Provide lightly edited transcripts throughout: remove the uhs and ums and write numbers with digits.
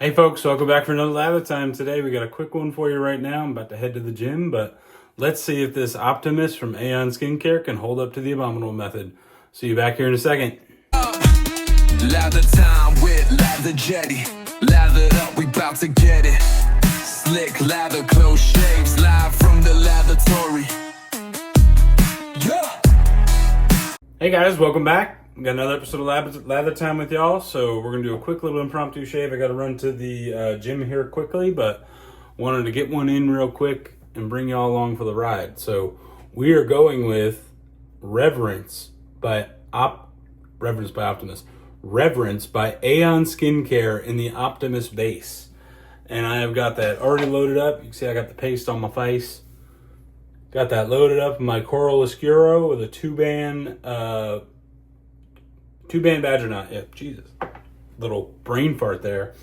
Hey folks, welcome back for another lather time. Today we got a quick one for you right now. I'm about to head to the gym, but let's see if this Optimus from Aion Skincare can hold up to the abominable method. See you back here in a second. Lather time with Lather Yeti. Lathered up, we bout to get it. Slick lather, close shaves, live from the laboratory. Yeah. Hey guys, welcome back. We got another episode of Lather Time with y'all. So we're gonna do a quick little impromptu shave. I gotta run to the gym here quickly, but wanted to get one in real quick and bring y'all along for the ride. So we are going with Reverence by Optimus. Reverence by Aion Skincare in the Optimus base. And I have got that already loaded up. You can see I got the paste on my face. Got that loaded up in my Coral Oscuro with a two-band badger knot. Yep, Jesus. Little brain fart there.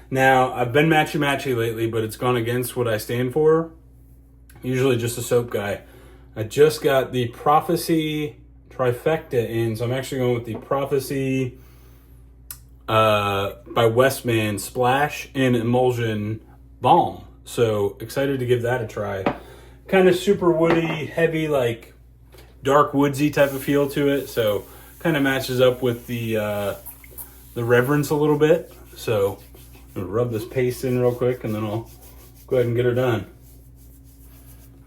Now, I've been matchy-matchy lately, but it's gone against what I stand for. Usually just a soap guy. I just got the Prophecy trifecta in, so I'm actually going with the Prophecy by Westman Splash and Emulsion Balm. So excited to give that a try. Kind of super woody, heavy, like dark woodsy type of feel to it. So kind of matches up with the Reverence a little bit. So I'm gonna rub this paste in real quick and then I'll go ahead and get her done.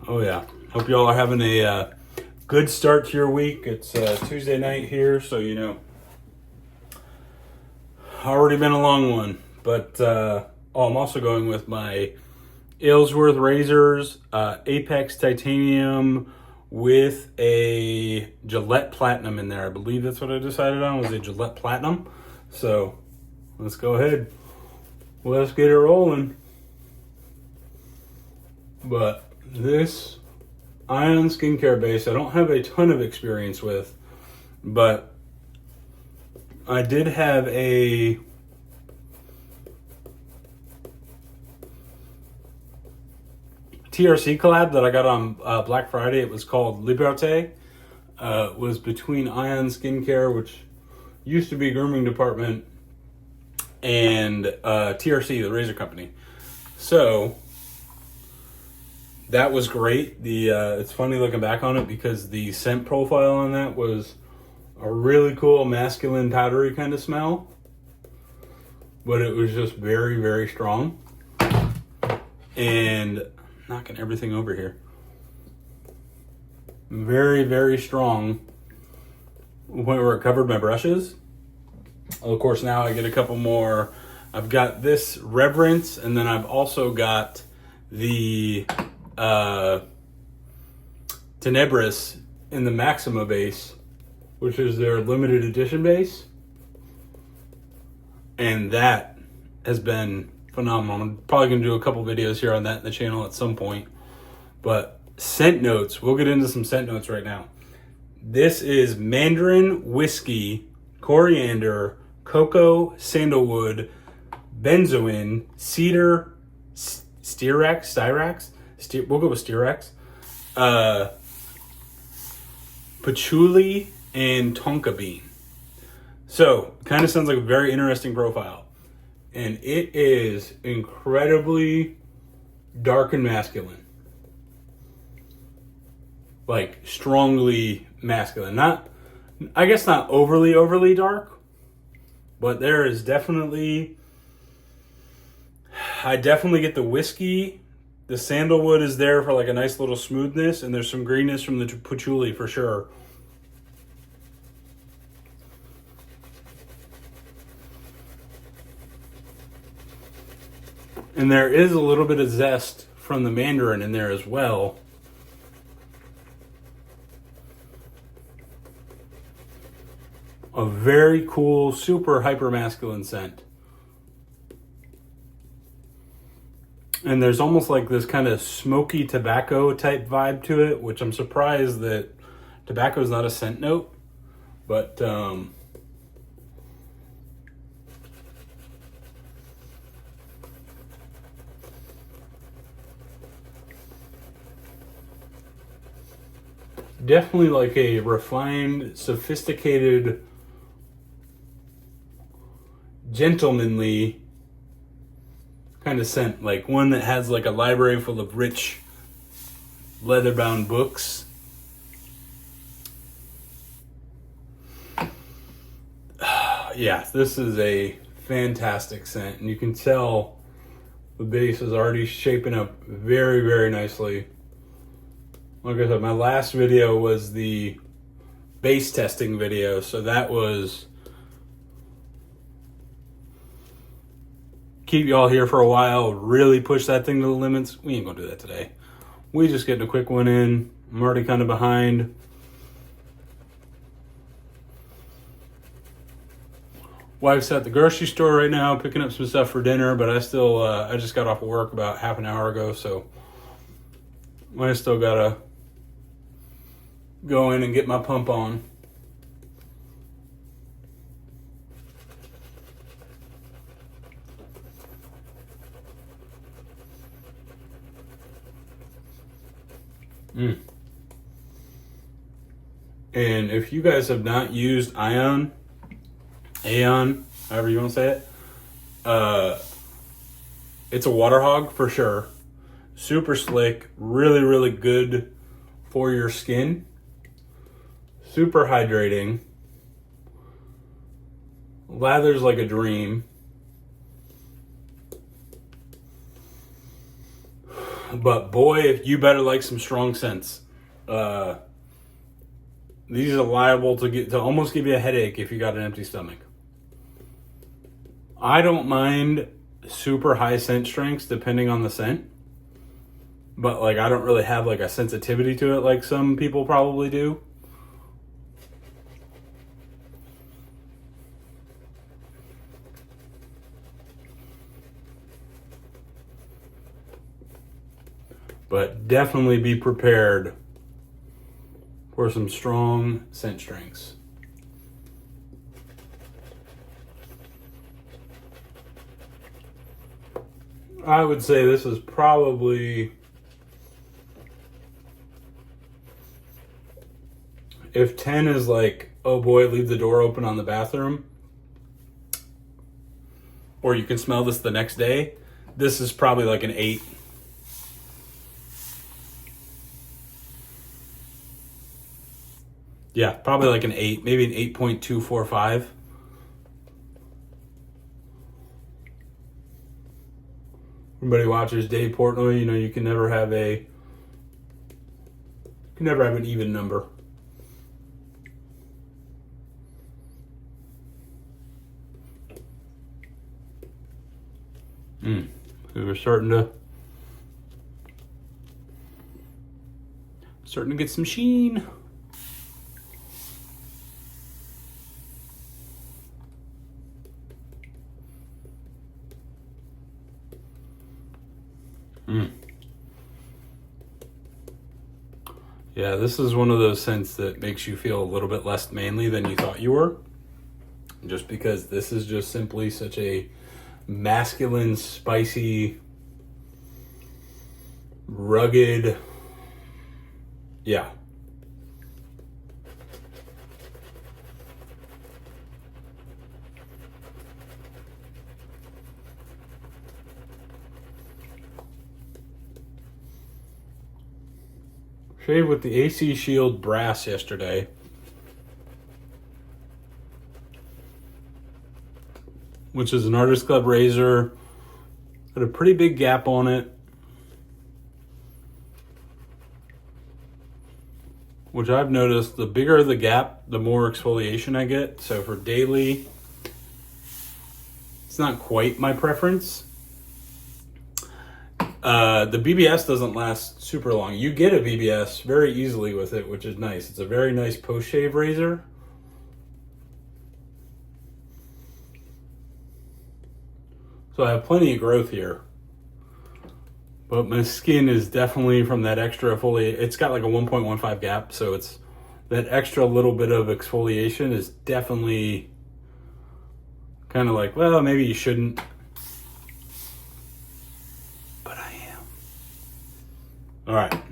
Oh yeah, hope you all are having a good start to your week. It's Tuesday night here, so you know, already been a long one. But I'm also going with my Aylsworth razors, Apex Titanium with a Gillette Platinum in there. I believe that's what I decided on, was a Gillette Platinum. So let's go ahead. Let's get it rolling. But this Aion Skincare base, I don't have a ton of experience with, but I did have a TRC collab that I got on Black Friday. It was called Liberté. It was between Aion Skincare, which used to be grooming department, and TRC, the razor company. So that was great. It's funny looking back on it because the scent profile on that was a really cool masculine powdery kind of smell, but it was just very, very strong. And knocking everything over here. Very, very strong. Where it covered my brushes. Of course, now I get a couple more. I've got this Reverence, and then I've also got the Tenebris in the Maxima base, which is their limited edition base. And that has been phenomenal. I'm probably going to do a couple videos here on that in the channel at some point. But scent notes, we'll get into some scent notes right now. This is mandarin, whiskey, coriander, cocoa, sandalwood, benzoin, cedar, styrax, we'll go with styrax, patchouli, and tonka bean. So, kind of sounds like a very interesting profile. And it is incredibly dark and masculine. Like, strongly masculine. I guess not overly dark, but there is definitely, I definitely get the whiskey. The sandalwood is there for like a nice little smoothness, and there's some greenness from the patchouli for sure. And there is a little bit of zest from the mandarin in there as well. A very cool, super hyper masculine scent. And there's almost like this kind of smoky tobacco type vibe to it, which I'm surprised that tobacco is not a scent note. But definitely like a refined, sophisticated, gentlemanly kind of scent, like one that has like a library full of rich leather-bound books. Yeah, this is a fantastic scent, and you can tell the base is already shaping up very, very nicely. Like I said, my last video was the base testing video, so that was keep y'all here for a while, really push that thing to the limits. We ain't gonna do that today. We just getting a quick one in. I'm already kind of behind. Wife's at the grocery store right now picking up some stuff for dinner, but I just got off of work about half an hour ago, so I still gotta go in and get my pump on. And if you guys have not used Aion, however you want to say it, it's a water hog for sure. Super slick, really, really good for your skin. Super hydrating. Lathers like a dream. But boy, you better like some strong scents. These are liable to almost give you a headache if you got an empty stomach. I don't mind super high scent strengths depending on the scent. But like I don't really have like a sensitivity to it like some people probably do. But definitely be prepared for some strong scent strengths. I would say this is probably, if 10 is like, oh boy, leave the door open on the bathroom, or you can smell this the next day, this is probably like an 8. Yeah, probably like an 8, maybe an 8.245. Everybody watches Dave Portnoy, you know you can never have an even number. So we're starting to get some sheen. Yeah, this is one of those scents that makes you feel a little bit less manly than you thought you were. Just because this is just simply such a masculine, spicy, rugged, yeah. Shaved with the AC Shield Brass yesterday. Which is an Artist Club razor. Got a pretty big gap on it. Which I've noticed, the bigger the gap, the more exfoliation I get. So for daily, it's not quite my preference. The BBS doesn't last super long. You get a BBS very easily with it, which is nice. It's a very nice post-shave razor. So I have plenty of growth here. But my skin is definitely from that extra exfoliate. It's got like a 1.15 gap, so it's that extra little bit of exfoliation is definitely kind of like, well, maybe you shouldn't. But I am. All right.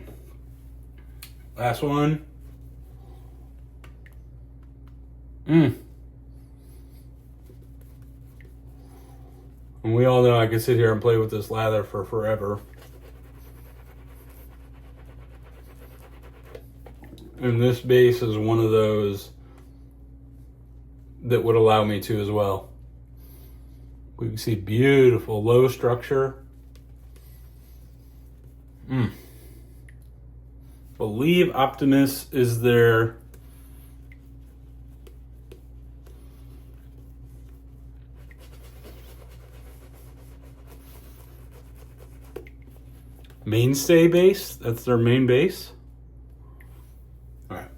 Last one. And we all know I could sit here and play with this lather for forever. And this base is one of those that would allow me to as well. We can see beautiful low structure. Believe Optimus is their mainstay base. That's their main base. All right.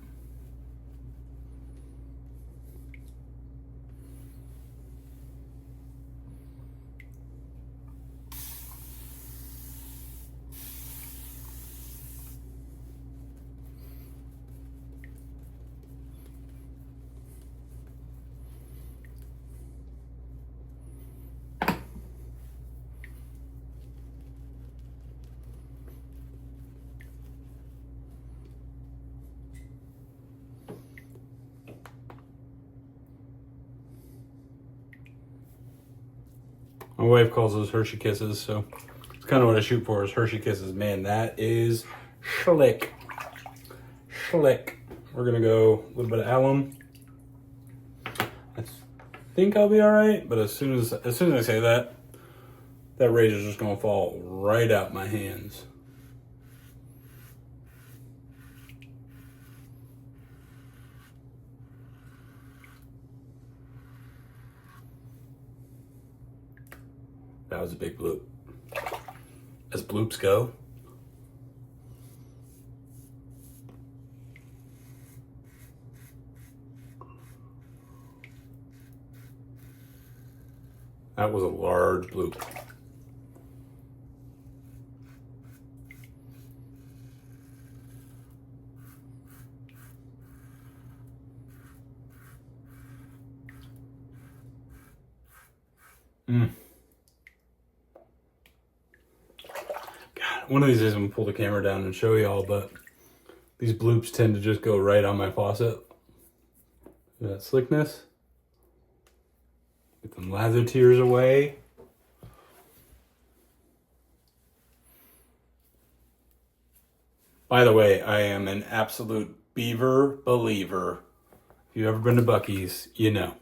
My wife calls those Hershey Kisses, so it's kind of what I shoot for is Hershey Kisses. Man, that is slick. Slick. We're gonna go a little bit of alum. I think I'll be all right, but as soon as I say that, that razor's just gonna fall right out my hands. That was a big bloop. As bloops go. That was a large bloop. One of these days I'm gonna pull the camera down and show y'all, but these bloops tend to just go right on my faucet. That slickness. Get them lather tears away. By the way, I am an absolute beaver believer. If you've ever been to Buc-ee's, you know.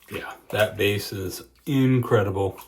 Yeah, that base is incredible.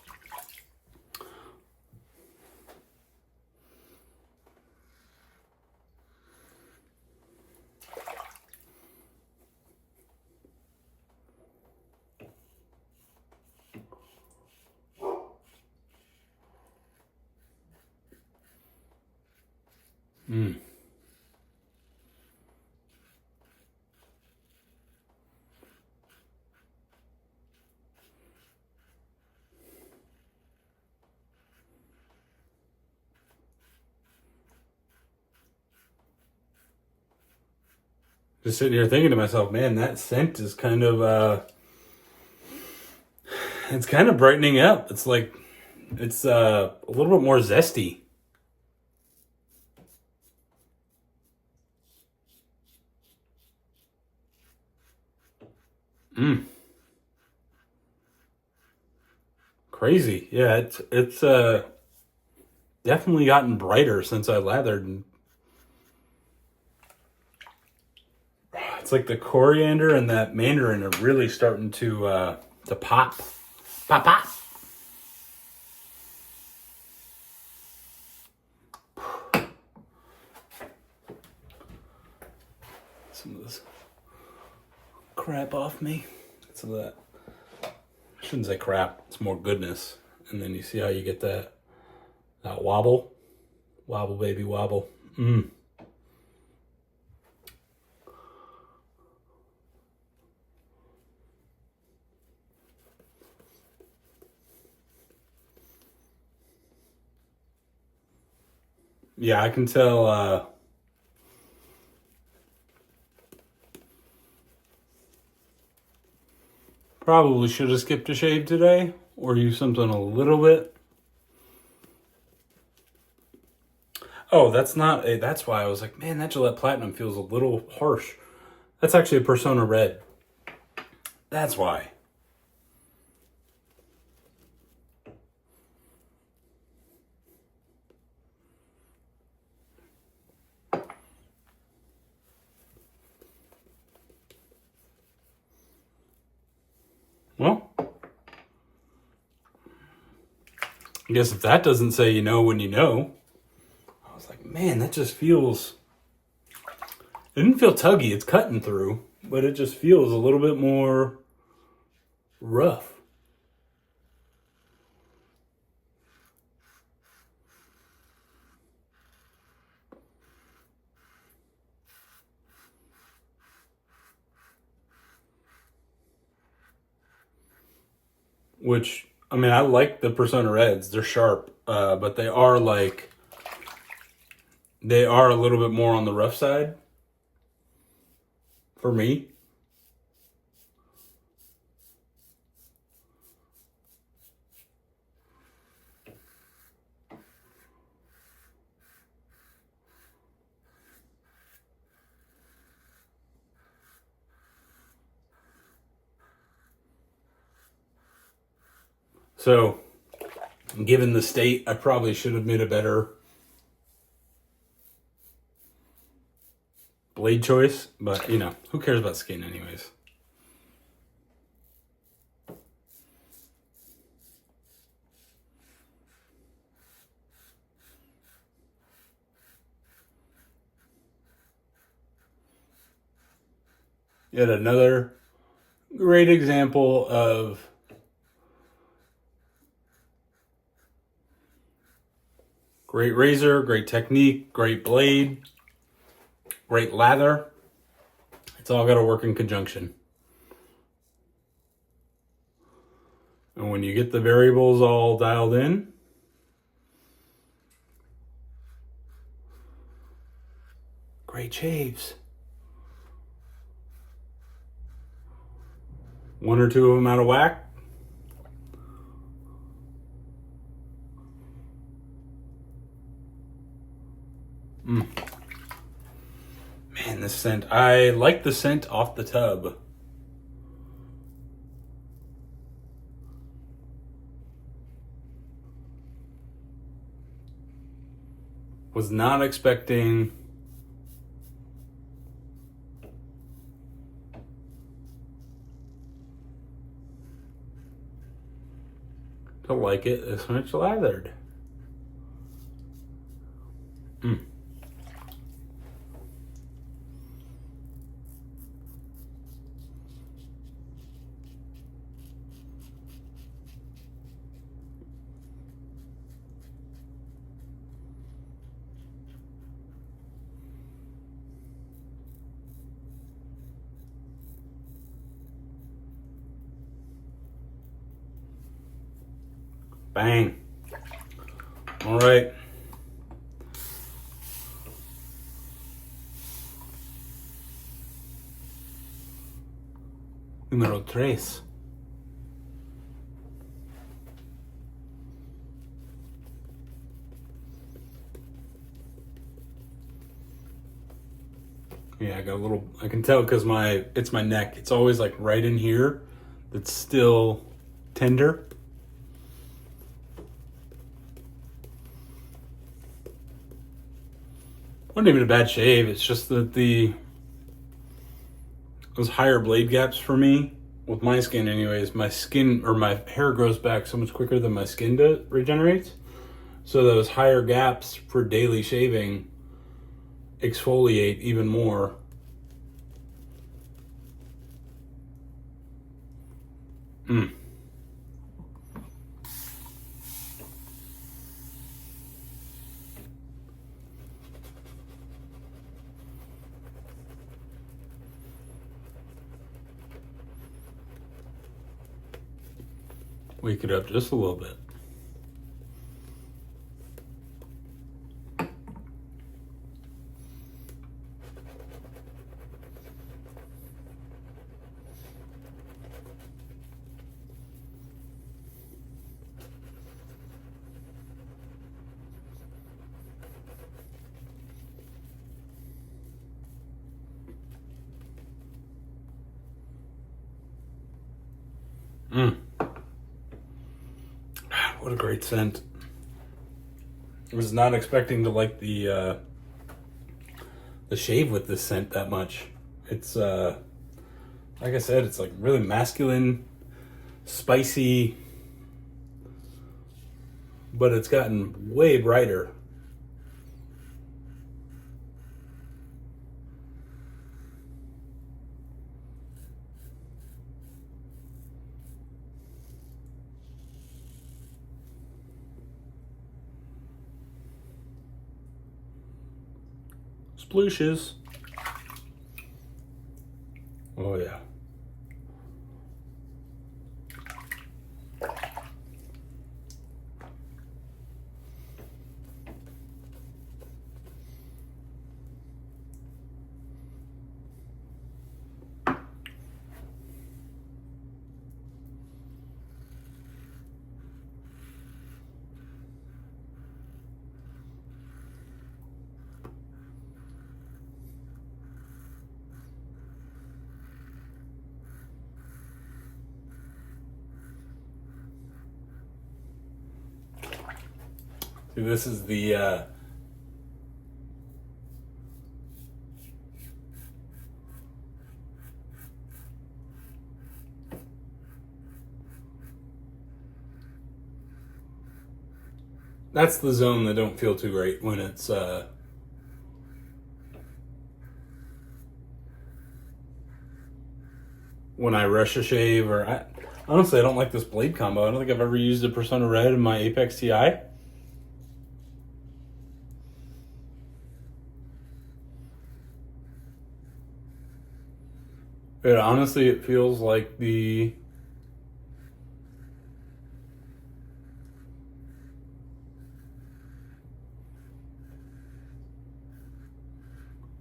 Just sitting here thinking to myself, man, that scent is kind of, it's kind of brightening up. It's like, it's a little bit more zesty. Crazy. Yeah, it's definitely gotten brighter since I lathered. And it's like the coriander and that mandarin are really starting to pop. Pop, pop. Some of this crap off me. Some of that. I shouldn't say crap. It's more goodness. And then you see how you get that wobble. Wobble, baby, wobble. Yeah, I can tell. Probably should have skipped a shave today or used something a little bit. Oh, that's not a, that's why I was like, man, that Gillette Platinum feels a little harsh. That's actually a Personna Red. That's why. Well, I guess if that doesn't say you know when you know. I was like, man, that just feels... It didn't feel tuggy. It's cutting through. But it just feels a little bit more rough. Which, I mean, I like the Personna Reds. They're sharp. But they are like... They are a little bit more on the rough side. For me. So, given the state, I probably should have made a better blade choice. But, you know, who cares about skin anyways? Yet another great example of great razor, great technique, great blade, great lather. It's all got to work in conjunction. And when you get the variables all dialed in, great shaves. One or two of them out of whack. Man, this scent. I like the scent off the tub. Was not expecting to like it this much lathered. Bang. All right. Número 3. Yeah, I got a little, I can tell because it's my neck. It's always like right in here that's still tender. Wasn't even a bad shave. It's just that those higher blade gaps for me, with my skin anyways, my skin or my hair grows back so much quicker than my skin regenerates. So those higher gaps for daily shaving exfoliate even more. Wake it up just a little bit. What a great scent. I was not expecting to like the shave with this scent that much. It's like I said, it's like really masculine, spicy, but it's gotten way brighter. Splooshes. Oh yeah. See, this is the that's the zone that don't feel too great when it's when I rush a shave, or honestly I don't like this blade combo. I don't think I've ever used a Personna Red in my Apex TI. Honestly, it feels like the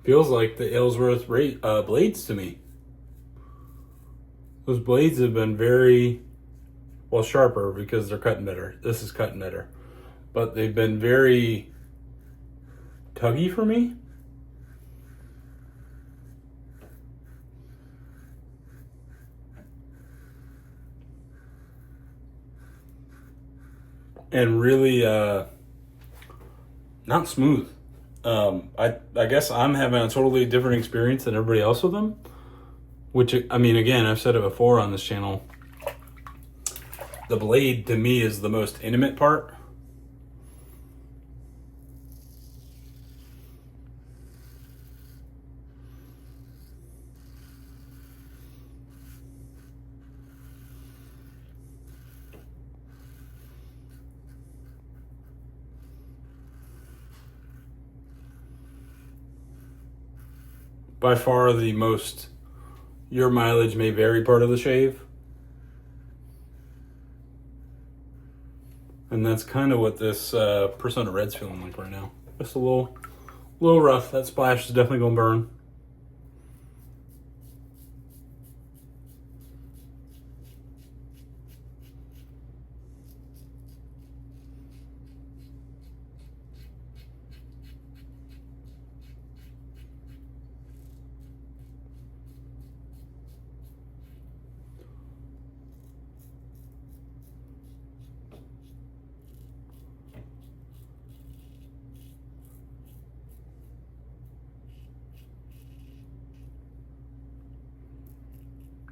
Aylsworth blades to me. Those blades have been very, well, sharper because they're cutting better. This is cutting better. But they've been very tuggy for me. And really not smooth. I guess I'm having a totally different experience than everybody else with them. Which, I mean, again, I've said it before on this channel. The blade, to me, is the most intimate part. By far the most, your mileage may vary part of the shave. And that's kind of what this Personna Red's feeling like right now. Just a little rough. That splash is definitely going to burn.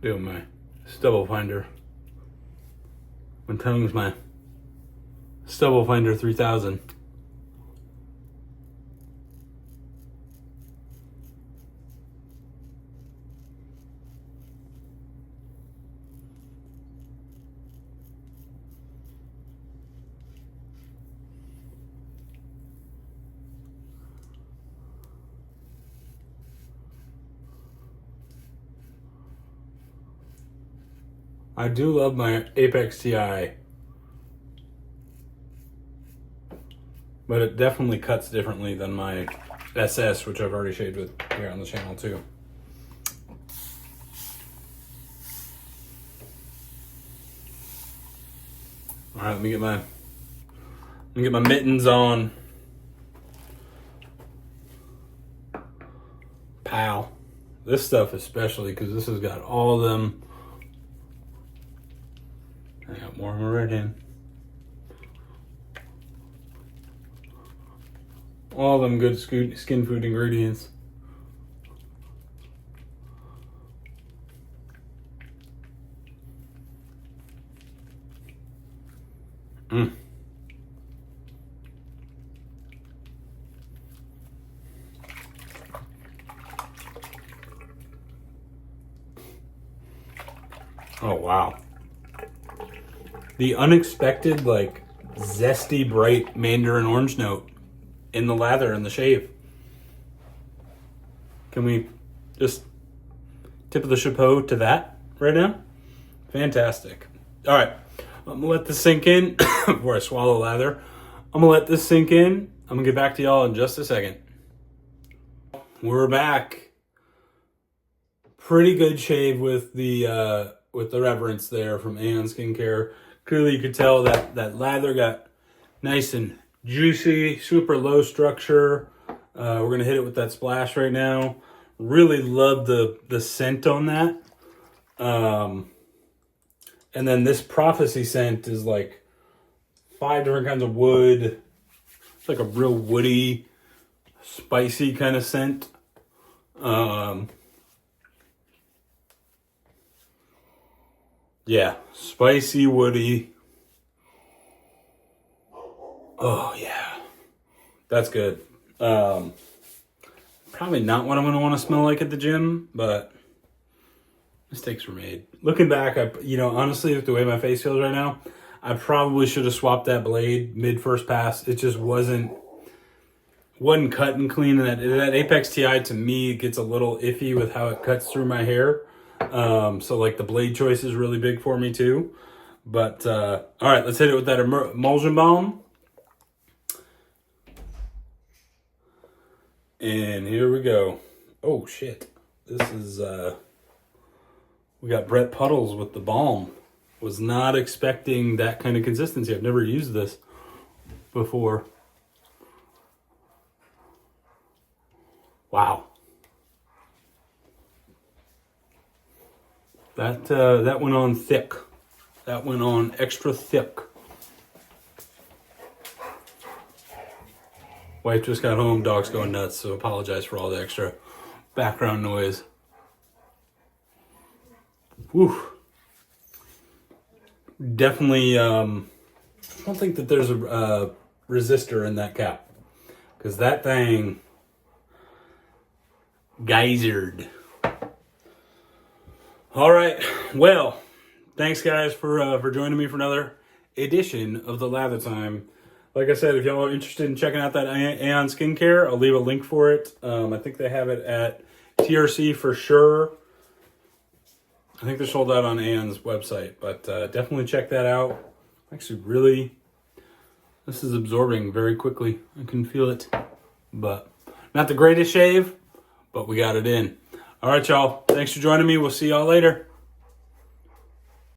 Doing my stubble finder. My tongue's my stubble finder 3000. I do love my Apex TI, but it definitely cuts differently than my SS, which I've already shaved with here on the channel too. All right, let me get my mittens on. Pow. This stuff especially, because this has got all them Got more in my right hand. All them good skin food ingredients. Mm. Oh, wow. The unexpected, like, zesty, bright mandarin orange note in the lather and the shave. Can we just tip of the chapeau to that right now? Fantastic. All right. I'm going to let this sink in before I swallow lather. I'm going to let this sink in. I'm going to get back to y'all in just a second. We're back. Pretty good shave with the Reverence there from Aion Skincare. Clearly you could tell that lather got nice and juicy, super low structure. We're going to hit it with that splash right now. Really love the scent on that. And then this prophecy scent is like 5 different kinds of wood. It's like a real woody, spicy kind of scent. Yeah, spicy, woody. Oh yeah, that's good. Probably not what I'm gonna want to smell like at the gym, but mistakes were made. Looking back, honestly, with the way my face feels right now, I probably should have swapped that blade mid first pass. It just wasn't cutting clean. And that Apex TI to me gets a little iffy with how it cuts through my hair. So like the blade choice is really big for me too. But all right, let's hit it with that Emulsion Balm. And here we go. Oh shit, this is we got Brett Puddles with the Balm. Was not expecting that kind of consistency. I've never used this before. Wow. That went on thick. That went on extra thick. Wife just got home, dog's going nuts, so apologize for all the extra background noise. Whew. Definitely, I don't think that there's a resistor in that cap, because that thing geysered. All right, well, thanks guys for joining me for another edition of the Lather Time. Like I said, if y'all are interested in checking out that Aion Skincare, I'll leave a link for it. I think they have it at TRC for sure. I think they're sold out on Aion's website, but definitely check that out. Actually, this is absorbing very quickly. I can feel it, but not the greatest shave, but we got it in. All right, y'all. Thanks for joining me. We'll see y'all later.